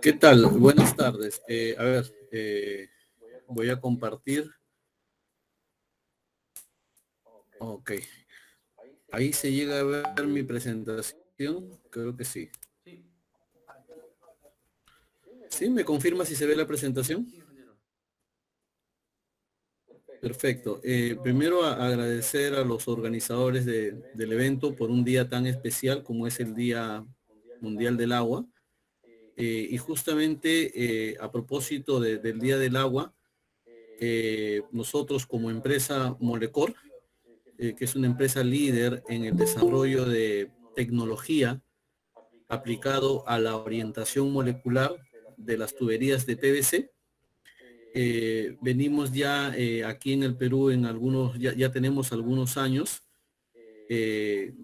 ¿Qué tal? Buenas tardes. Voy a compartir. Ok. Ahí se llega a ver mi presentación. Creo que sí. ¿Sí? ¿Me confirma si se ve la presentación? Perfecto. Primero agradecer a los organizadores del evento por un día tan especial como es el Día Mundial del Agua. Y justamente a propósito del Día del Agua, nosotros como empresa Molecor, que es una empresa líder en el desarrollo de tecnología aplicado a la orientación molecular de las tuberías de PVC. Venimos ya aquí en el Perú ya tenemos algunos años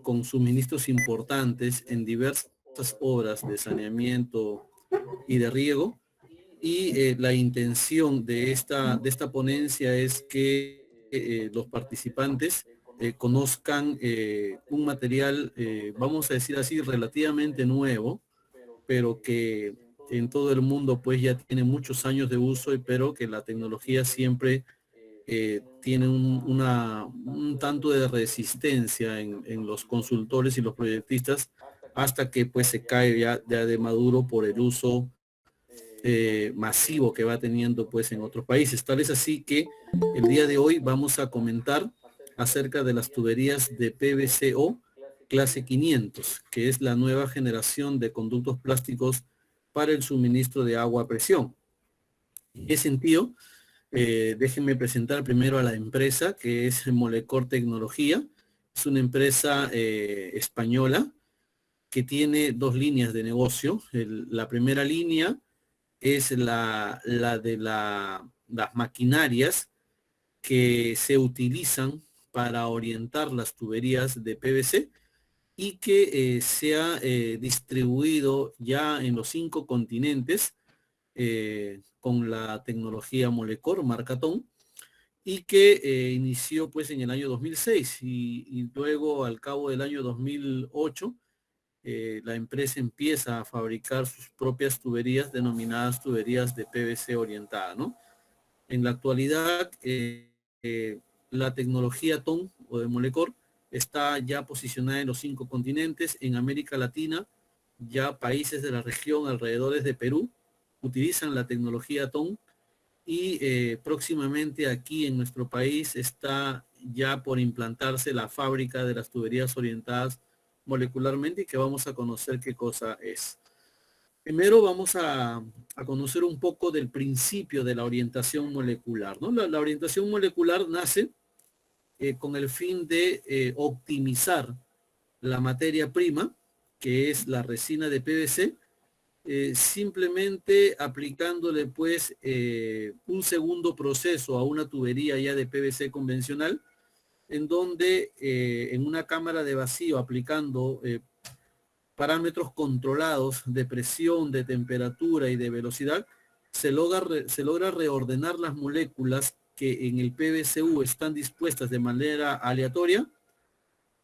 con suministros importantes en diversas obras de saneamiento y de riego. Y la intención de esta ponencia es que los participantes conozcan un material, vamos a decir así, relativamente nuevo, pero que en todo el mundo pues ya tiene muchos años de uso, pero que la tecnología siempre tiene un tanto de resistencia en los consultores y los proyectistas hasta que pues se cae ya de maduro por el uso masivo que va teniendo pues en otros países. Tal es así que el día de hoy vamos a comentar acerca de las tuberías de PVCO clase 500, que es la nueva generación de conductos plásticos para el suministro de agua a presión. En ese sentido, déjenme presentar primero a la empresa, que es Molecor Tecnología. Es una empresa española que tiene dos líneas de negocio. La primera línea es la de las maquinarias que se utilizan para orientar las tuberías de PVC y que se ha distribuido ya en los 5 continentes con la tecnología Molecor, Marcatón, y que inició pues en el año 2006 y luego al cabo del año 2008 la empresa empieza a fabricar sus propias tuberías denominadas tuberías de PVC orientada, ¿no? En la actualidad, la tecnología TON o de Molecor está ya posicionada en los 5 continentes. En América Latina, ya países de la región alrededores de Perú utilizan la tecnología TON y próximamente aquí en nuestro país está ya por implantarse la fábrica de las tuberías orientadas molecularmente y que vamos a conocer qué cosa es. Primero vamos a conocer un poco del principio de la orientación molecular, ¿no? La orientación molecular nace con el fin de optimizar la materia prima, que es la resina de PVC, simplemente aplicándole pues un segundo proceso a una tubería ya de PVC convencional, en donde en una cámara de vacío aplicando parámetros controlados de presión, de temperatura y de velocidad, se logra reordenar las moléculas que en el PVCU están dispuestas de manera aleatoria,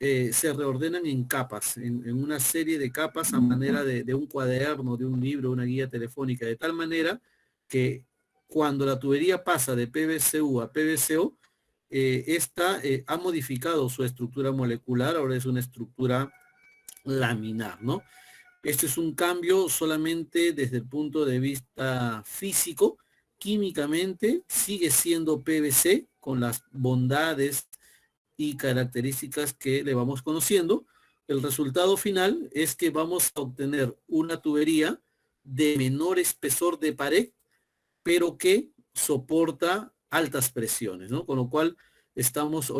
se reordenan en capas, en una serie de capas a manera de un cuaderno, de un libro, una guía telefónica, de tal manera que cuando la tubería pasa de PVCU a PVCO, esta ha modificado su estructura molecular, ahora es una estructura laminar, ¿no? Este es un cambio solamente desde el punto de vista físico. Químicamente sigue siendo PVC con las bondades y características que le vamos conociendo. El resultado final es que vamos a obtener una tubería de menor espesor de pared, pero que soporta altas presiones, ¿no? Con lo cual estamos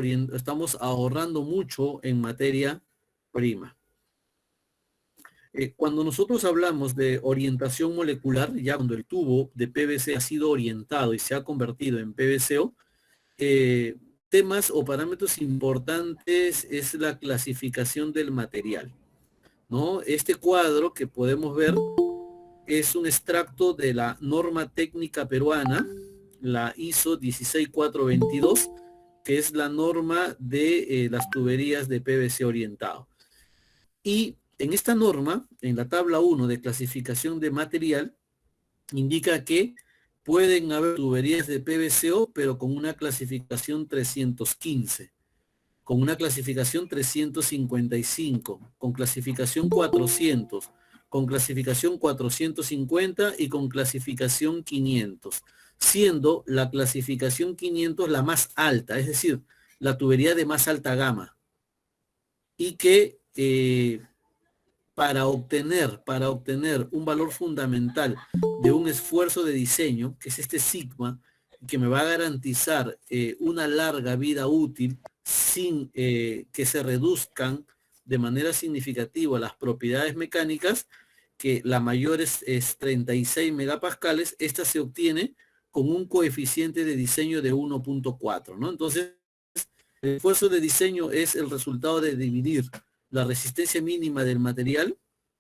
ahorrando mucho en materia prima. Cuando nosotros hablamos de orientación molecular, ya cuando el tubo de PVC ha sido orientado y se ha convertido en PVCO, temas o parámetros importantes es la clasificación del material, ¿no? Este cuadro que podemos ver es un extracto de la norma técnica peruana, la ISO 16422, que es la norma de las tuberías de PVC orientado. Y en esta norma, en la tabla 1 de clasificación de material, indica que pueden haber tuberías de PVCO, pero con una clasificación 315, con una clasificación 355, con clasificación 400, con clasificación 450 y con clasificación 500, siendo la clasificación 500 la más alta, es decir, la tubería de más alta gama, y que para obtener un valor fundamental de un esfuerzo de diseño, que es este sigma, que me va a garantizar una larga vida útil sin que se reduzcan de manera significativa las propiedades mecánicas, que la mayor es 36 megapascales, esta se obtiene con un coeficiente de diseño de 1.4, ¿no? Entonces, el esfuerzo de diseño es el resultado de dividir la resistencia mínima del material,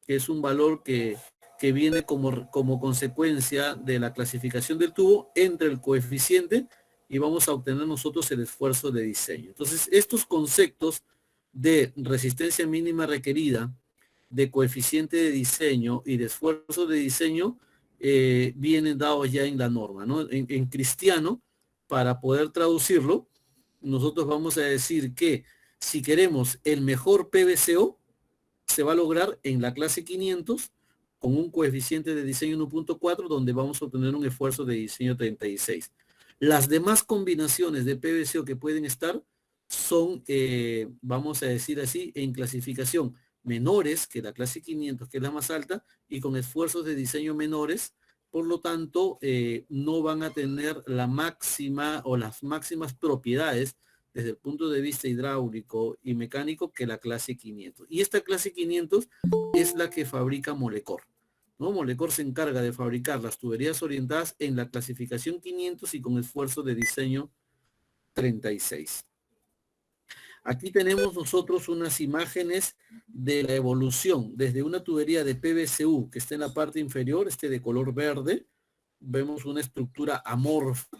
que es un valor que viene como consecuencia de la clasificación del tubo, entre el coeficiente y vamos a obtener nosotros el esfuerzo de diseño. Entonces, estos conceptos de resistencia mínima requerida, de coeficiente de diseño y de esfuerzo de diseño vienen dados ya en la norma, ¿no? En cristiano, para poder traducirlo, nosotros vamos a decir que si queremos el mejor PVCO, se va a lograr en la clase 500 con un coeficiente de diseño 1.4 donde vamos a obtener un esfuerzo de diseño 36. Las demás combinaciones de PVCO que pueden estar son, vamos a decir así, en clasificación menores que la clase 500, que es la más alta, y con esfuerzos de diseño menores. Por lo tanto, no van a tener la máxima o las máximas propiedades desde el punto de vista hidráulico y mecánico que la clase 500. Y esta clase 500 es la que fabrica Molecor, ¿no? Molecor se encarga de fabricar las tuberías orientadas en la clasificación 500 y con esfuerzo de diseño 36. Aquí tenemos nosotros unas imágenes de la evolución desde una tubería de PVCU que está en la parte inferior, de color verde. Vemos una estructura amorfa,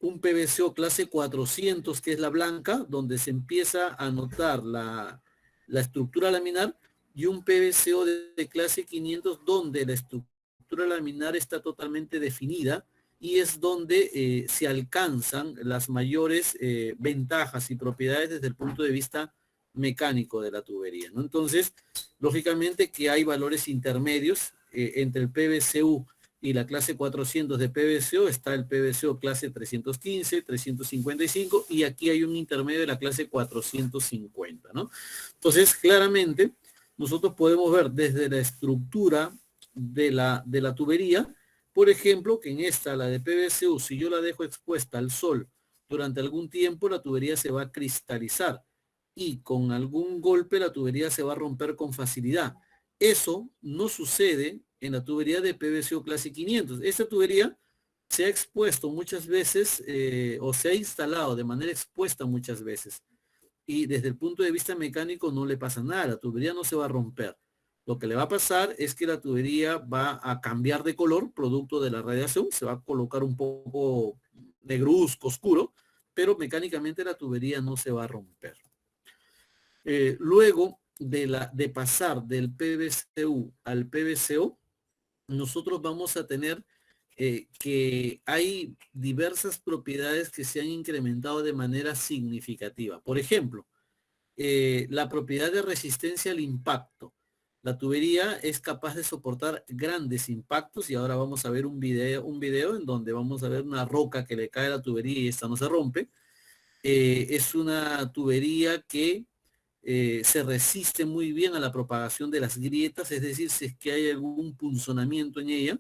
un PVCO clase 400 que es la blanca, donde se empieza a notar la estructura laminar, y un PVCO de clase 500 donde la estructura laminar está totalmente definida y es donde se alcanzan las mayores ventajas y propiedades desde el punto de vista mecánico de la tubería, ¿no? Entonces, lógicamente que hay valores intermedios entre el PVCU y la clase 400 de PVCO. Está el PVCO clase 315, 355 y aquí hay un intermedio de la clase 450, ¿no? Entonces, claramente, nosotros podemos ver desde la estructura de la tubería, por ejemplo, que en esta, la de PVCO, si yo la dejo expuesta al sol durante algún tiempo, la tubería se va a cristalizar y con algún golpe la tubería se va a romper con facilidad. Eso no sucede en la tubería de PVCO clase 500. Esta tubería se ha expuesto muchas veces o se ha instalado de manera expuesta muchas veces. Y desde el punto de vista mecánico no le pasa nada, la tubería no se va a romper. Lo que le va a pasar es que la tubería va a cambiar de color producto de la radiación, se va a colocar un poco negruzco, oscuro, pero mecánicamente la tubería no se va a romper. Luego de pasar del PVCU al PVCO, nosotros vamos a tener que hay diversas propiedades que se han incrementado de manera significativa. Por ejemplo, la propiedad de resistencia al impacto. La tubería es capaz de soportar grandes impactos y ahora vamos a ver un video en donde vamos a ver una roca que le cae a la tubería y esta no se rompe. Es una tubería que se resiste muy bien a la propagación de las grietas, es decir, si es que hay algún punzonamiento en ella,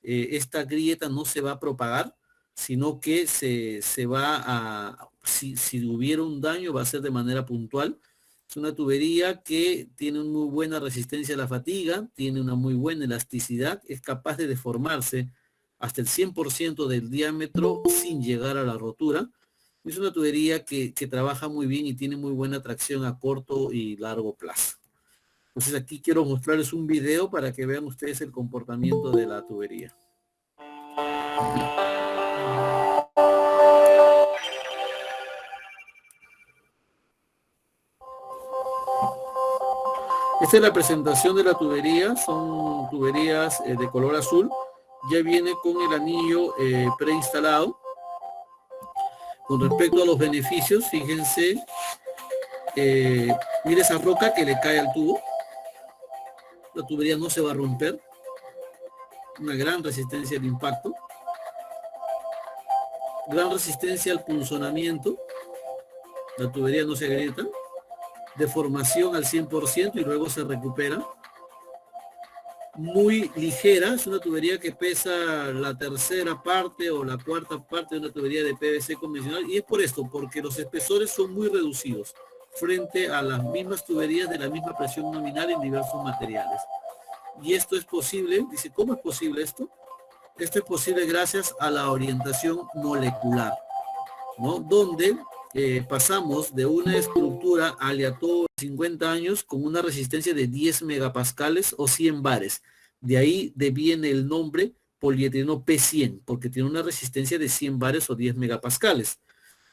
esta grieta no se va a propagar, sino que se va si hubiera un daño, va a ser de manera puntual. Es una tubería que tiene una muy buena resistencia a la fatiga, tiene una muy buena elasticidad, es capaz de deformarse hasta el 100% del diámetro sin llegar a la rotura. Es una tubería que trabaja muy bien y tiene muy buena tracción a corto y largo plazo. Entonces aquí quiero mostrarles un video para que vean ustedes el comportamiento de la tubería. Esta es la presentación de la tubería, son tuberías de color azul, ya viene con el anillo preinstalado. Con respecto a los beneficios, fíjense, mire esa roca que le cae al tubo, la tubería no se va a romper, una gran resistencia al impacto, gran resistencia al punzonamiento, la tubería no se agrieta, deformación al 100% y luego se recupera, muy ligera, es una tubería que pesa la tercera parte o la cuarta parte de una tubería de PVC convencional, y es por esto, porque los espesores son muy reducidos frente a las mismas tuberías de la misma presión nominal en diversos materiales. Y esto es posible, dice, ¿cómo es posible esto? Esto es posible gracias a la orientación molecular, ¿no? Donde pasamos de una estructura aleatoria de 50 años con una resistencia de 10 megapascales o 100 bares. De ahí viene el nombre polietileno P100, porque tiene una resistencia de 100 bares o 10 megapascales.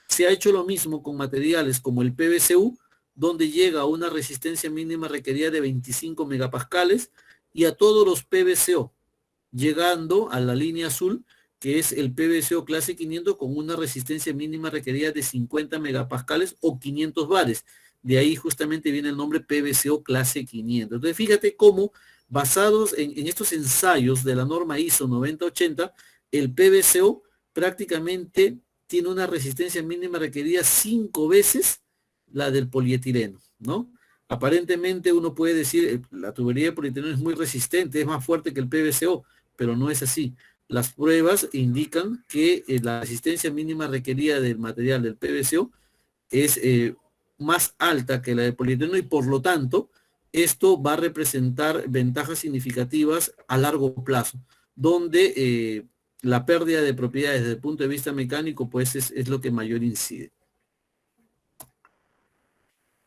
Se ha hecho lo mismo con materiales como el PVCU, donde llega a una resistencia mínima requerida de 25 megapascales, y a todos los PVCO, llegando a la línea azul, que es el PVCO clase 500 con una resistencia mínima requerida de 50 megapascales o 500 bares. De ahí justamente viene el nombre PVCO clase 500. Entonces fíjate cómo, basados en estos ensayos de la norma ISO 9080, el PVCO prácticamente tiene una resistencia mínima requerida 5 veces la del polietileno, ¿no? Aparentemente uno puede decir, la tubería de polietileno es muy resistente, es más fuerte que el PVCO, pero no es así. Las pruebas indican que la resistencia mínima requerida del material del PVCO es más alta que la de polietileno, y por lo tanto esto va a representar ventajas significativas a largo plazo, donde la pérdida de propiedades desde el punto de vista mecánico pues es lo que mayor incide.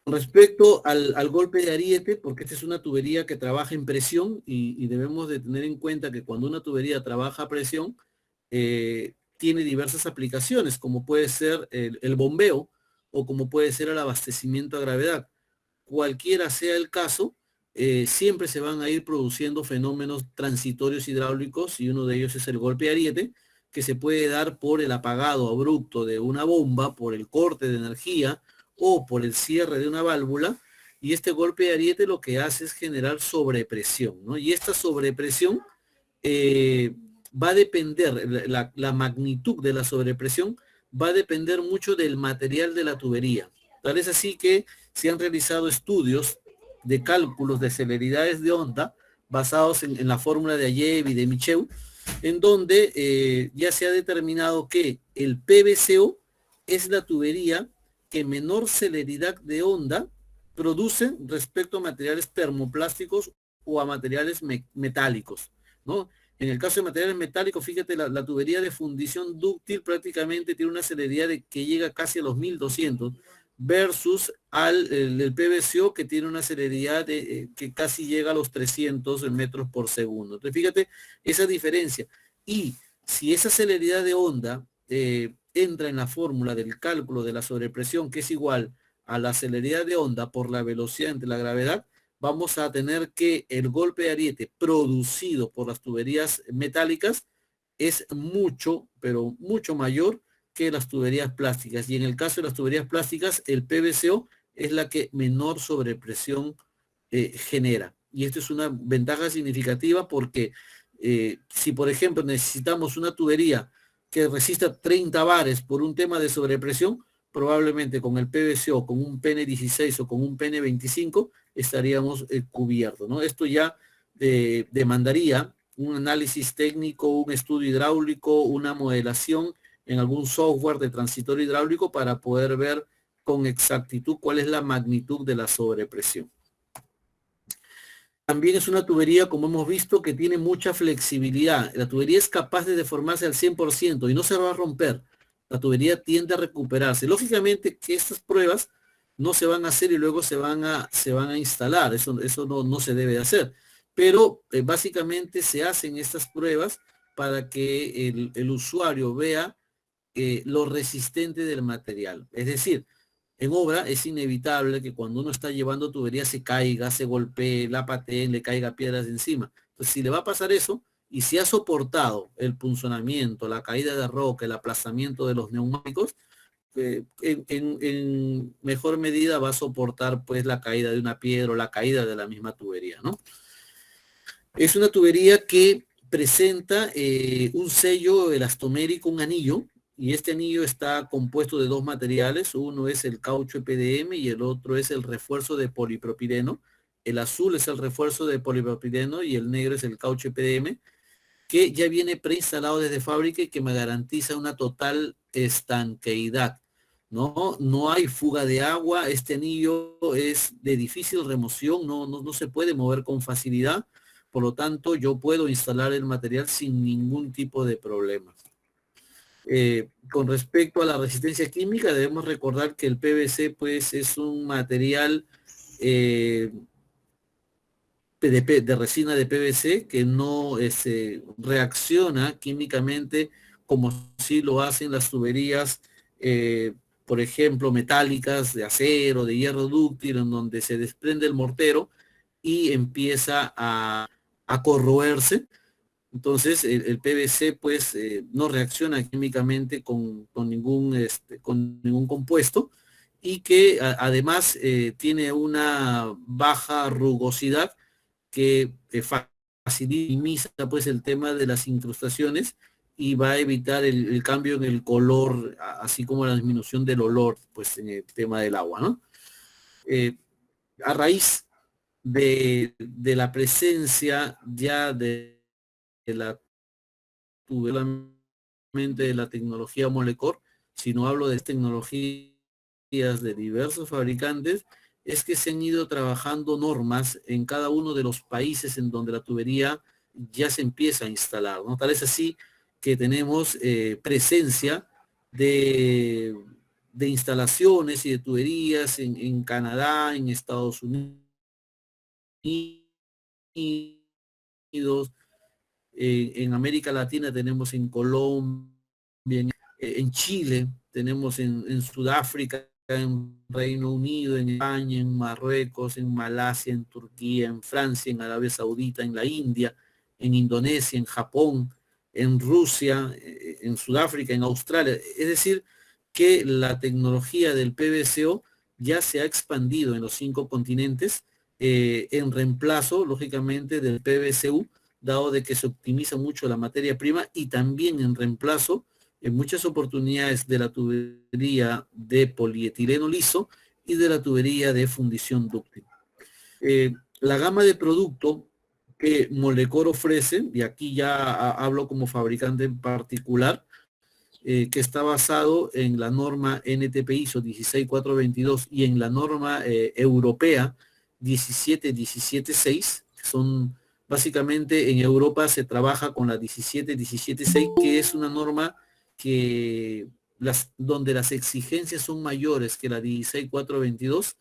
Respecto al golpe de ariete, porque esta es una tubería que trabaja en presión y debemos de tener en cuenta que cuando una tubería trabaja a presión, tiene diversas aplicaciones, como puede ser el bombeo o como puede ser el abastecimiento a gravedad. Cualquiera sea el caso, siempre se van a ir produciendo fenómenos transitorios hidráulicos, y uno de ellos es el golpe de ariete, que se puede dar por el apagado abrupto de una bomba, por el corte de energía o por el cierre de una válvula, y este golpe de ariete lo que hace es generar sobrepresión, ¿no? Y esta sobrepresión va a depender, la magnitud de la sobrepresión va a depender mucho del material de la tubería. Tal es así que se han realizado estudios de cálculos de celeridades de onda basados en la fórmula de Ayev y de Micheu, en donde ya se ha determinado que el PVCO es la tubería que menor celeridad de onda produce respecto a materiales termoplásticos o a materiales metálicos, ¿no? En el caso de materiales metálicos, fíjate, la tubería de fundición dúctil prácticamente tiene una celeridad que llega casi a los 1200 versus el PVCO, que tiene una celeridad que casi llega a los 300 metros por segundo. Entonces, fíjate esa diferencia. Y si esa celeridad de onda entra en la fórmula del cálculo de la sobrepresión, que es igual a la celeridad de onda por la velocidad entre la gravedad, vamos a tener que el golpe de ariete producido por las tuberías metálicas es mucho, pero mucho mayor que las tuberías plásticas. Y en el caso de las tuberías plásticas, el PVCO es la que menor sobrepresión genera. Y esto es una ventaja significativa porque si, por ejemplo, necesitamos una tubería que resista 30 bares por un tema de sobrepresión, probablemente con el PVCO, con un PN16 o con un PN25, estaríamos cubiertos, ¿no? Esto ya demandaría un análisis técnico, un estudio hidráulico, una modelación en algún software de transitorio hidráulico para poder ver con exactitud cuál es la magnitud de la sobrepresión. También es una tubería, como hemos visto, que tiene mucha flexibilidad. La tubería es capaz de deformarse al 100% y no se va a romper. La tubería tiende a recuperarse. Lógicamente que estas pruebas no se van a hacer y luego se van a instalar. Eso no se debe hacer. Pero básicamente se hacen estas pruebas para que el usuario vea lo resistente del material. Es decir, En obra es inevitable que cuando uno está llevando tubería se caiga, se golpee, la patee, le caiga piedras encima. Entonces, si le va a pasar eso, y si ha soportado el punzonamiento, la caída de roca, el aplastamiento de los neumáticos, en mejor medida va a soportar pues la caída de una piedra o la caída de la misma tubería, ¿no? Es una tubería que presenta un sello elastomérico, un anillo, y este anillo está compuesto de dos materiales. Uno es el caucho EPDM y el otro es el refuerzo de polipropileno. El azul es el refuerzo de polipropileno y el negro es el caucho EPDM, que ya viene preinstalado desde fábrica y que me garantiza una total estanqueidad. No, no hay fuga de agua, este anillo es de difícil remoción, no se puede mover con facilidad, por lo tanto yo puedo instalar el material sin ningún tipo de problema. Con respecto a la resistencia química, debemos recordar que el PVC pues es un material eh, de resina de PVC que no reacciona químicamente como si lo hacen las tuberías, eh, por ejemplo, metálicas de acero, de hierro dúctil, en donde se desprende el mortero y empieza a corroerse. Entonces, el PVC pues no reacciona químicamente con ningún compuesto y que además tiene una baja rugosidad que facilita pues el tema de las incrustaciones y va a evitar el cambio en el color, así como la disminución del olor, pues en el tema del agua, ¿no? Eh, a raíz de la presencia ya de la de la tecnología Molecor, si no hablo de tecnologías de diversos fabricantes, es que se han ido trabajando normas en cada uno de los países en donde la tubería ya se empieza a instalar, ¿no? Tal es así que tenemos presencia de, de instalaciones y de tuberías en Canadá, en Estados Unidos, en América Latina tenemos en Colombia, en Chile, tenemos en Sudáfrica, en Reino Unido, en España, en Marruecos, en Malasia, en Turquía, en Francia, en Arabia Saudita, en la India, en Indonesia, en Japón, en Rusia, en Sudáfrica, en Australia. Es decir, que la tecnología del PVCO ya se ha expandido en los 5 continentes en reemplazo, lógicamente, del PVCU, dado de que se optimiza mucho la materia prima y también en reemplazo en muchas oportunidades de la tubería de polietileno liso y de la tubería de fundición dúctil. La gama de producto que Molecor ofrece, y aquí ya hablo como fabricante en particular, que está basado en la norma NTP ISO 16422 y en la norma europea 17176, que son básicamente en Europa se trabaja con la 17176, que es una norma que donde las exigencias son mayores que la 16422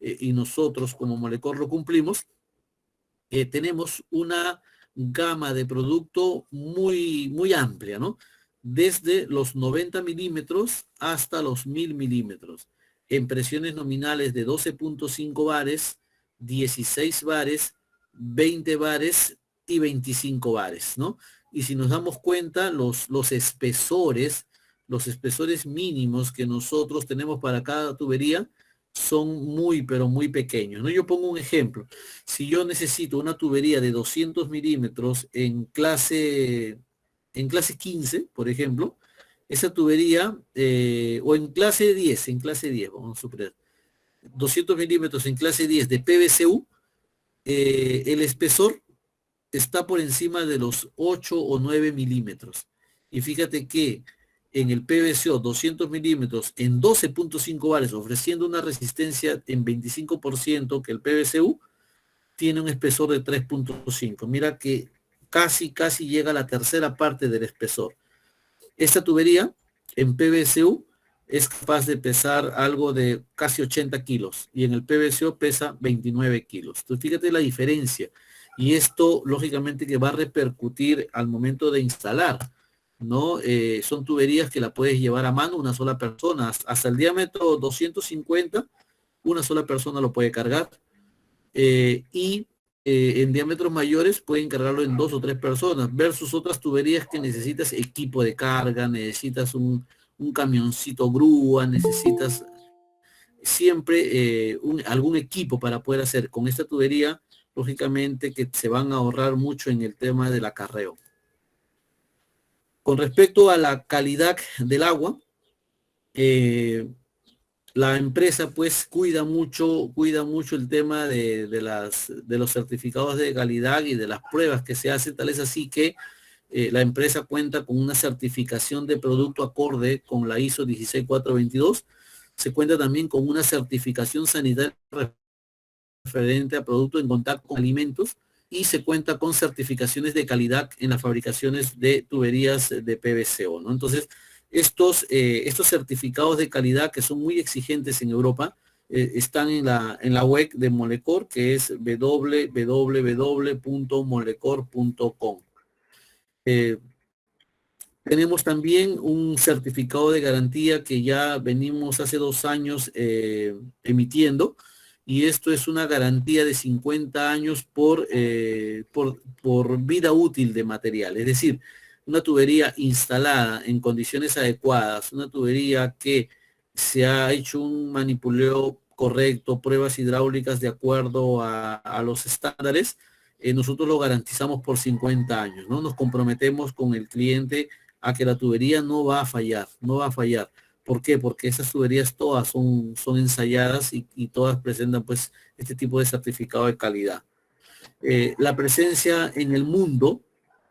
y nosotros como Molecor lo cumplimos. Tenemos una gama de producto muy amplia, ¿no? Desde los 90 milímetros hasta los 1000 milímetros, en presiones nominales de 12.5 bares, 16 bares, 20 bares y 25 bares, ¿no? Y si nos damos cuenta, los espesores mínimos que nosotros tenemos para cada tubería son muy, pero muy pequeños, ¿no? Yo pongo un ejemplo. Si yo necesito una tubería de 200 milímetros en clase 15, por ejemplo, esa tubería, o en clase 10, vamos a suponer, 200 milímetros en clase 10 de PVCU, el espesor está por encima de los 8 o 9 milímetros. Y fíjate que en el PVCO 200 milímetros en 12.5 bares, ofreciendo una resistencia en 25% que el PVCU, tiene un espesor de 3.5. Mira que casi llega a la tercera parte del espesor. Esta tubería en PVCU es capaz de pesar algo de casi 80 kilos y en el PVCO pesa 29 kilos. Entonces fíjate la diferencia. Y esto lógicamente que va a repercutir al momento de instalar. ¿no? Son tuberías que la puedes llevar a mano una sola persona, hasta el diámetro 250, una sola persona lo puede cargar, y en diámetros mayores pueden cargarlo en 2 o 3 personas, versus otras tuberías que necesitas equipo de carga, necesitas un camioncito grúa, necesitas siempre algún equipo para poder hacer. Con esta tubería, lógicamente que se van a ahorrar mucho en el tema del acarreo. Con respecto a la calidad del agua, la empresa pues cuida mucho el tema de los certificados de calidad y de las pruebas que se hacen, tal es así que la empresa cuenta con una certificación de producto acorde con la ISO 16422. Se cuenta también con una certificación sanitaria referente a productos en contacto con alimentos, y se cuenta con certificaciones de calidad en las fabricaciones de tuberías de PVCO, ¿no? Entonces, estos certificados de calidad que son muy exigentes en Europa, están en la web de Molecor, que es www.molecor.com. Tenemos también un certificado de garantía que ya venimos hace 2 años emitiendo, y esto es una garantía de 50 años por vida útil de material. Es decir, una tubería instalada en condiciones adecuadas, una tubería que se ha hecho un manipuleo correcto, pruebas hidráulicas de acuerdo a los estándares, nosotros lo garantizamos por 50 años, ¿no? Nos comprometemos con el cliente a que la tubería no va a fallar, no va a fallar. ¿Por qué? Porque esas tuberías todas son ensayadas y todas presentan pues este tipo de certificado de calidad. La presencia en el mundo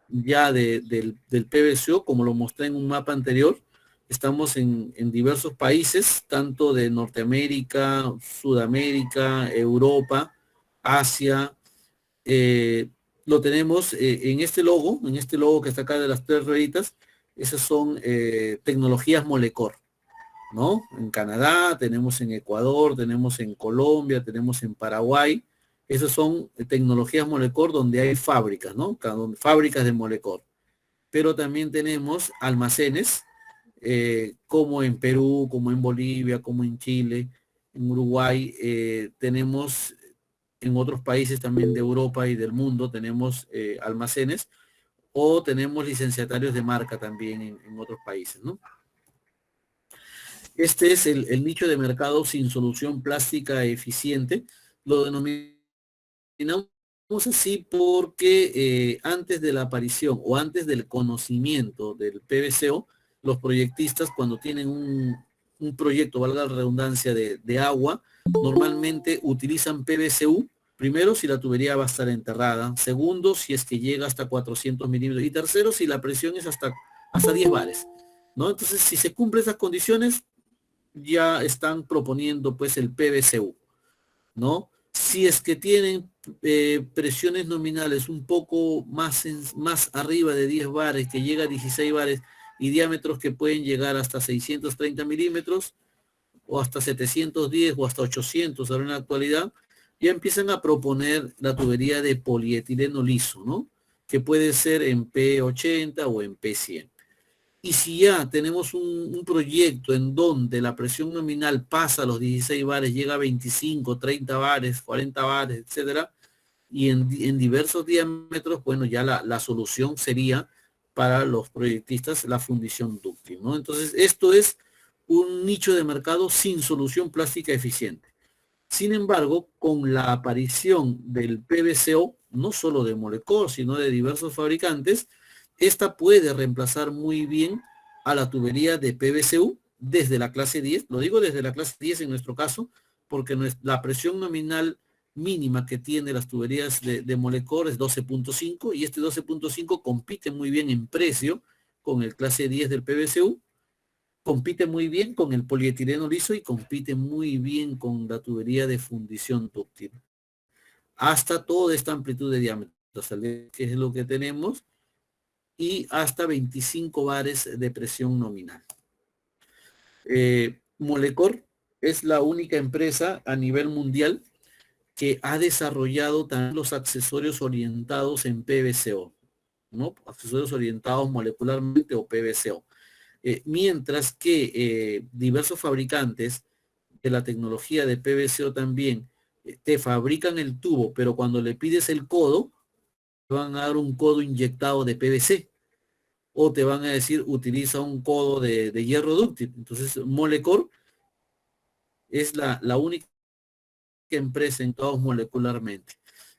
ya del PVCO, como lo mostré en un mapa anterior, estamos en diversos países, tanto de Norteamérica, Sudamérica, Europa, Asia. Lo tenemos en este logo que está acá de las 3 rueditas. Esas son tecnologías Molecor, ¿no? En Canadá, tenemos en Ecuador, tenemos en Colombia, tenemos en Paraguay. Esas son tecnologías Molecor donde hay fábricas, ¿no? Fábricas de Molecor. Pero también tenemos almacenes, como en Perú, como en Bolivia, como en Chile, en Uruguay. Tenemos en otros países también de Europa y del mundo, tenemos almacenes, o tenemos licenciatarios de marca también en otros países, ¿no? Este es el nicho de mercado sin solución plástica eficiente. Lo denominamos así porque antes de la aparición o antes del conocimiento del PVCO, los proyectistas, cuando tienen un proyecto, valga la redundancia, de agua, normalmente utilizan PVCU. Primero, si la tubería va a estar enterrada. Segundo, si es que llega hasta 400 milímetros. Y tercero, si la presión es hasta 10 bares, ¿no? Entonces, si se cumplen esas condiciones, ya están proponiendo pues el PVCU, ¿no? Si es que tienen presiones nominales un poco más arriba de 10 bares, que llega a 16 bares, y diámetros que pueden llegar hasta 630 milímetros, o hasta 710 o hasta 800 ahora en la actualidad, ya empiezan a proponer la tubería de polietileno liso, ¿no? Que puede ser en P80 o en P100. Y si ya tenemos un proyecto en donde la presión nominal pasa a los 16 bares, llega a 25, 30 bares, 40 bares, etcétera, y en diversos diámetros, bueno, ya la solución sería para los proyectistas la fundición dúctil, ¿no? Entonces, esto es un nicho de mercado sin solución plástica eficiente. Sin embargo, con la aparición del PVCO, no solo de Molecor, sino de diversos fabricantes, esta puede reemplazar muy bien a la tubería de PVCU desde la clase 10. Lo digo desde la clase 10 en nuestro caso, porque la presión nominal mínima que tiene las tuberías de Molecor es 12.5, y este 12.5 compite muy bien en precio con el clase 10 del PVCU, compite muy bien con el polietileno liso y compite muy bien con la tubería de fundición dúctil. Hasta toda esta amplitud de diámetro, que es lo que tenemos, y hasta 25 bares de presión nominal. Molecor es la única empresa a nivel mundial que ha desarrollado también los accesorios orientados en PVCO, ¿no? Accesorios orientados molecularmente o PVCO. Mientras que diversos fabricantes de la tecnología de PVCO también te fabrican el tubo, pero cuando le pides el codo, te van a dar un codo inyectado de PVC o te van a decir utiliza un codo de hierro dúctil. Entonces, Molecor es la única empresa en todos molecularmente.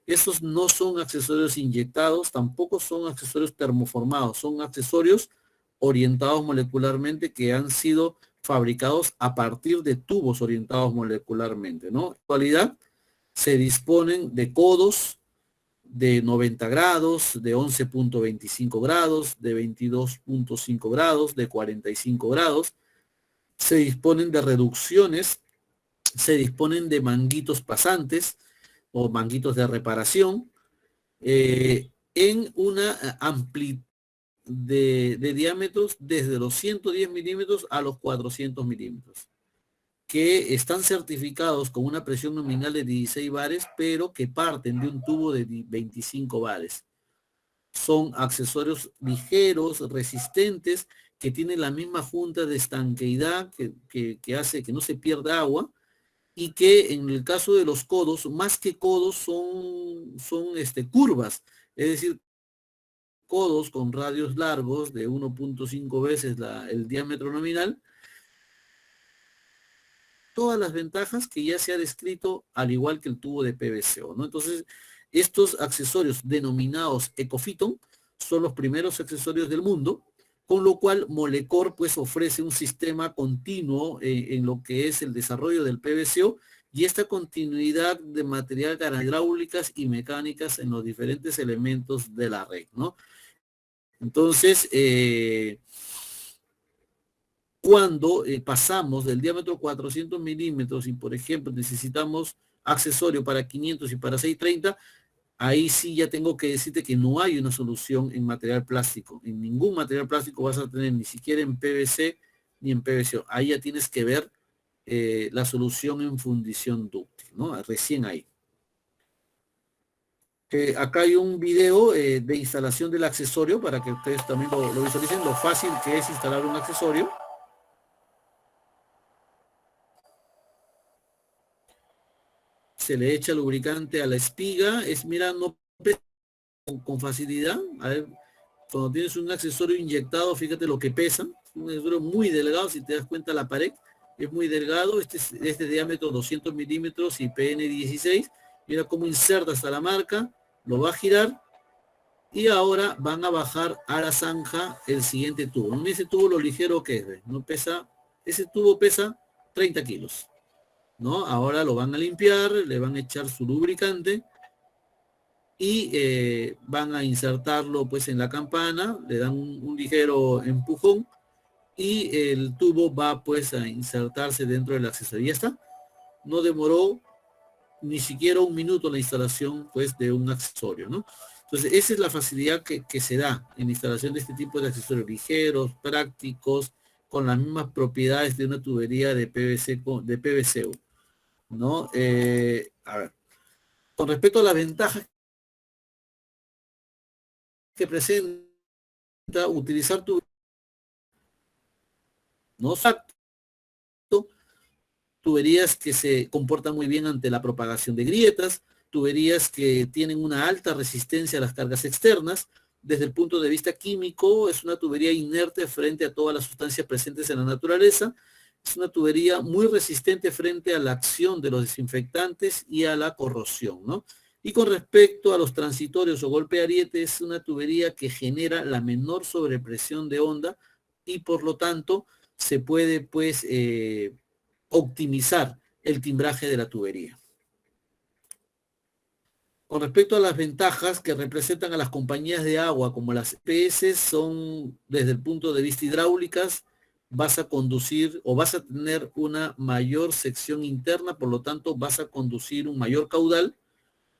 Esos no son accesorios inyectados, tampoco son accesorios termoformados, son accesorios orientados molecularmente que han sido fabricados a partir de tubos orientados molecularmente, ¿no? En la actualidad se disponen de codos de 90 grados, de 11.25 grados, de 22.5 grados, de 45 grados. Se disponen de reducciones, se disponen de manguitos pasantes o manguitos de reparación en una amplitud de diámetros desde los 110 milímetros a los 400 milímetros, que están certificados con una presión nominal de 16 bares, pero que parten de un tubo de 25 bares. Son accesorios ligeros, resistentes, que tienen la misma junta de estanqueidad que hace que no se pierda agua, y que en el caso de los codos, más que codos, son curvas, es decir, codos con radios largos de 1.5 veces el diámetro nominal, todas las ventajas que ya se ha descrito, al igual que el tubo de PVCO, ¿no? Entonces, estos accesorios denominados Ecofiton son los primeros accesorios del mundo, con lo cual Molecor pues ofrece un sistema continuo en lo que es el desarrollo del PVCO y esta continuidad de material para hidráulicas y mecánicas en los diferentes elementos de la red, ¿no? Entonces, cuando pasamos del diámetro 400 milímetros y, por ejemplo, necesitamos accesorio para 500 y para 630, ahí sí ya tengo que decirte que no hay una solución en material plástico. En ningún material plástico vas a tener, ni siquiera en PVC ni en PVC. Ahí ya tienes que ver la solución en fundición dúctil, ¿no? Recién ahí. Acá hay un video de instalación del accesorio para que ustedes también lo visualicen, lo fácil que es instalar un accesorio. Se le echa lubricante a la espiga, mira, no pesa con facilidad. A ver, cuando tienes un accesorio inyectado, fíjate lo que pesa, es un accesorio muy delgado, si te das cuenta la pared es muy delgado, este es de diámetro 200 milímetros y PN16, mira cómo inserta hasta la marca, lo va a girar y ahora van a bajar a la zanja el siguiente tubo. Mira ese tubo lo ligero que es, no pesa, ese tubo pesa 30 kilos. ¿No? Ahora lo van a limpiar, le van a echar su lubricante y van a insertarlo pues en la campana, le dan un ligero empujón y el tubo va pues a insertarse dentro del accesorio. Ya está, no demoró ni siquiera un minuto la instalación pues de un accesorio, ¿no? Entonces esa es la facilidad que se da en la instalación de este tipo de accesorios ligeros, prácticos, con las mismas propiedades de una tubería de PVC, de PVC, ¿no? A ver, con respecto a las ventajas que presenta utilizar tu, ¿no? Tuberías que se comportan muy bien ante la propagación de grietas, tuberías que tienen una alta resistencia a las cargas externas. Desde el punto de vista químico, es una tubería inerte frente a todas las sustancias presentes en la naturaleza. Es una tubería muy resistente frente a la acción de los desinfectantes y a la corrosión, ¿no? Y con respecto a los transitorios o golpe ariete, es una tubería que genera la menor sobrepresión de onda y por lo tanto se puede pues optimizar el timbraje de la tubería. Con respecto a las ventajas que representan a las compañías de agua como las EPS, son desde el punto de vista hidráulicas, vas a conducir o vas a tener una mayor sección interna, por lo tanto vas a conducir un mayor caudal,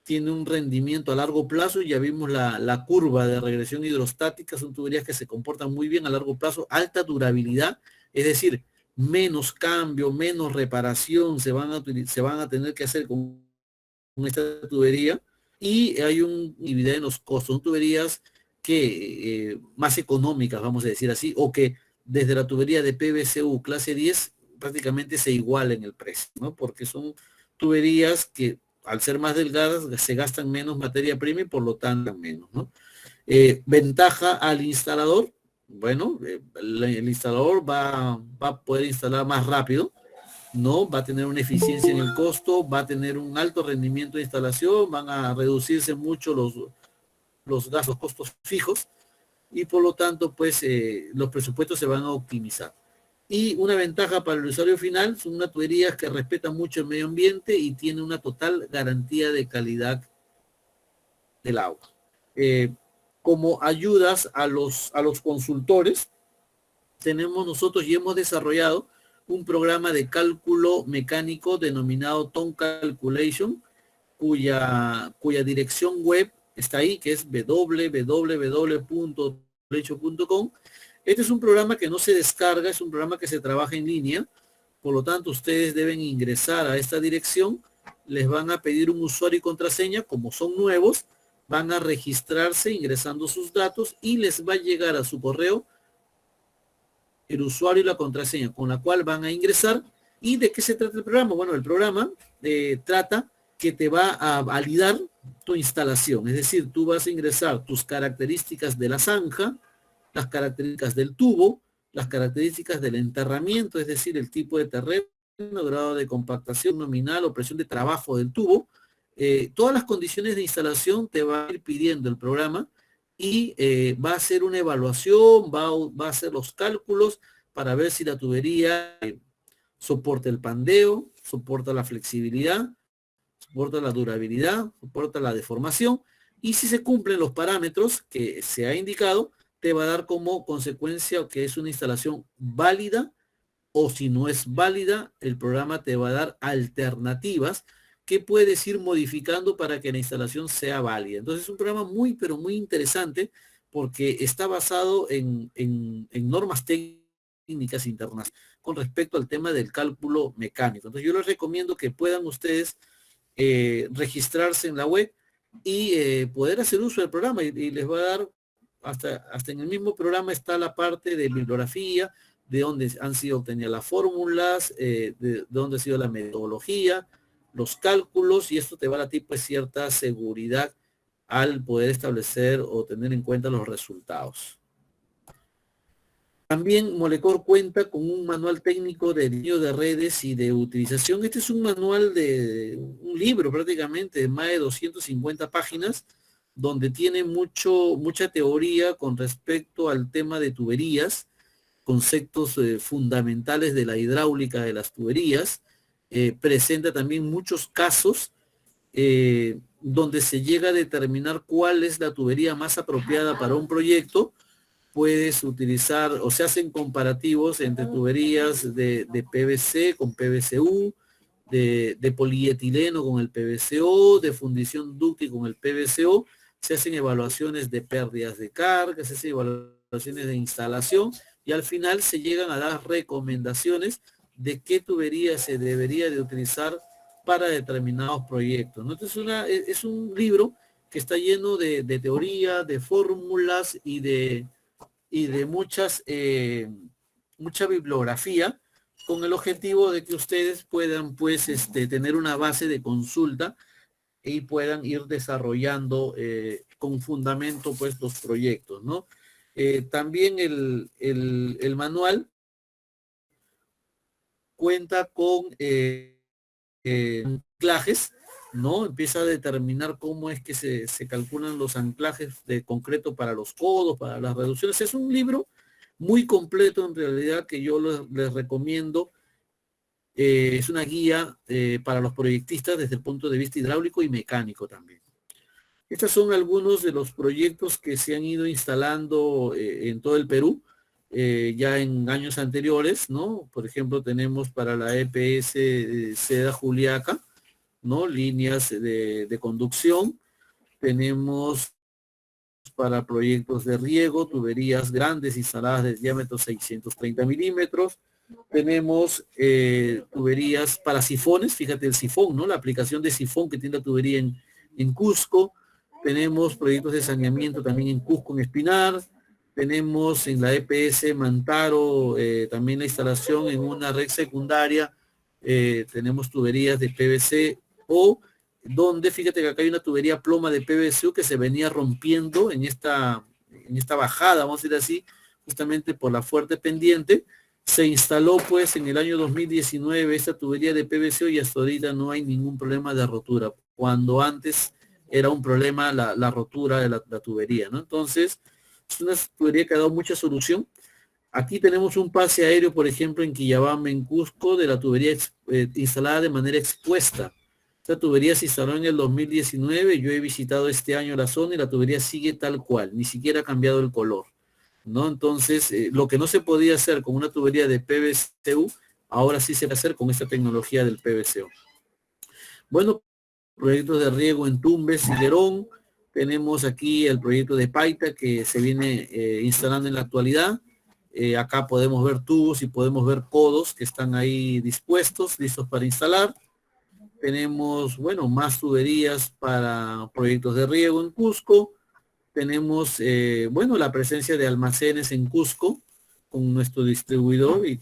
tiene un rendimiento a largo plazo, ya vimos la curva de regresión hidrostática, son tuberías que se comportan muy bien a largo plazo, alta durabilidad, es decir, menos cambio, menos reparación se van a tener que hacer con esta tubería y hay un inhibidor en los costos. Son tuberías más económicas, vamos a decir así, o que desde la tubería de PVC-U clase 10 prácticamente se igualen el precio, ¿no? Porque son tuberías que al ser más delgadas se gastan menos materia prima y por lo tanto menos, ¿no? Ventaja al instalador, bueno, el instalador va a poder instalar más rápido, ¿no? Va a tener una eficiencia en el costo, va a tener un alto rendimiento de instalación, van a reducirse mucho los gastos, costos fijos, y por lo tanto, pues, los presupuestos se van a optimizar. Y una ventaja para el usuario final son unas tuberías que respetan mucho el medio ambiente y tiene una total garantía de calidad del agua. Como ayudas a los consultores, tenemos nosotros y hemos desarrollado un programa de cálculo mecánico denominado Tone Calculation, cuya dirección web está ahí, que es www.calculation.com. Este es un programa que no se descarga, es un programa que se trabaja en línea, por lo tanto ustedes deben ingresar a esta dirección, les van a pedir un usuario y contraseña, como son nuevos, van a registrarse ingresando sus datos y les va a llegar a su correo el usuario y la contraseña con la cual van a ingresar. ¿Y de qué se trata el programa? Bueno, el programa trata que te va a validar tu instalación, es decir, tú vas a ingresar tus características de la zanja, las características del tubo, las características del enterramiento, es decir, el tipo de terreno, grado de compactación nominal o presión de trabajo del tubo. Todas las condiciones de instalación te va a ir pidiendo el programa y va a hacer una evaluación, va a hacer los cálculos para ver si la tubería soporta el pandeo, soporta la flexibilidad, soporta la durabilidad, soporta la deformación, y si se cumplen los parámetros que se ha indicado, te va a dar como consecuencia que es una instalación válida, o si no es válida, el programa te va a dar alternativas que puedes ir modificando para que la instalación sea válida. Entonces es un programa muy, pero muy interesante porque está basado en normas técnicas internas con respecto al tema del cálculo mecánico. Entonces yo les recomiendo que puedan ustedes registrarse en la web y poder hacer uso del programa y les va a dar, hasta en el mismo programa está la parte de bibliografía, de dónde han sido obtenidas las fórmulas, de dónde ha sido la metodología, los cálculos, y esto te va a dar a ti pues cierta seguridad al poder establecer o tener en cuenta los resultados. También Molecor cuenta con un manual técnico de diseño de redes y de utilización. Este es un manual de un libro prácticamente de más de 250 páginas, donde tiene mucha teoría con respecto al tema de tuberías, conceptos fundamentales de la hidráulica de las tuberías. Presenta también muchos casos donde se llega a determinar cuál es la tubería más apropiada para un proyecto. Puedes utilizar, o se hacen comparativos entre tuberías de PVC con PVC-U, de polietileno con el PVC-O, de fundición dúctil con el PVC-O. Se hacen evaluaciones de pérdidas de carga, se hacen evaluaciones de instalación y al final se llegan a dar recomendaciones de qué tubería se debería de utilizar para determinados proyectos, ¿no? Entonces es un libro que está lleno de teoría, de fórmulas y de mucha bibliografía, con el objetivo de que ustedes puedan pues tener una base de consulta y puedan ir desarrollando con fundamento pues los proyectos, ¿no? También el manual cuenta con anclajes, ¿no? Empieza a determinar cómo es que se calculan los anclajes de concreto para los codos, para las reducciones. Es un libro muy completo en realidad que yo les recomiendo. Es una guía para los proyectistas desde el punto de vista hidráulico y mecánico también. Estos son algunos de los proyectos que se han ido instalando en todo el Perú, ya en años anteriores, ¿no? Por ejemplo, tenemos para la EPS Seda Juliaca, ¿no? Líneas de conducción. Tenemos para proyectos de riego, tuberías grandes instaladas de diámetro 630 milímetros. Tenemos tuberías para sifones, fíjate el sifón, ¿no? La aplicación de sifón que tiene la tubería en Cusco. tenemos proyectos de saneamiento también en Cusco, en Espinar, tenemos en la EPS Mantaro también la instalación en una red secundaria, tenemos tuberías de PVC o donde, fíjate que acá hay una tubería ploma de PVC que se venía rompiendo en esta bajada, vamos a decir así, justamente por la fuerte pendiente. Se instaló pues en el año 2019 esta tubería de PVC y hasta ahorita no hay ningún problema de rotura, cuando antes era un problema la rotura de la tubería, ¿no? Entonces, es una tubería que ha dado mucha solución. Aquí tenemos un pase aéreo, por ejemplo, en Quillabamba, en Cusco, de la tubería instalada de manera expuesta. Esta tubería se instaló en el 2019, yo he visitado este año la zona y la tubería sigue tal cual, ni siquiera ha cambiado el color, ¿no? Entonces, lo que no se podía hacer con una tubería de PVCU, ahora sí se va a hacer con esta tecnología del PVCO. Bueno, proyectos de riego en Tumbes, Higuerón, tenemos aquí el proyecto de Paita que se viene instalando en la actualidad. Acá podemos ver tubos y podemos ver codos que están ahí dispuestos, listos para instalar. Tenemos, bueno, más tuberías para proyectos de riego en Cusco. Tenemos, bueno, la presencia de almacenes en Cusco con nuestro distribuidor y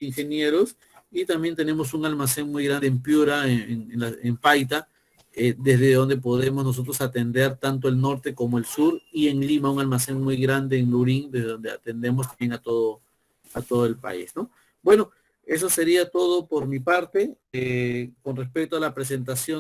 ingenieros. Y también tenemos un almacén muy grande en Piura, en Paita, desde donde podemos nosotros atender tanto el norte como el sur, y en Lima un almacén muy grande en Lurín, desde donde atendemos también a todo el país, ¿no? Bueno, eso sería todo por mi parte con respecto a la presentación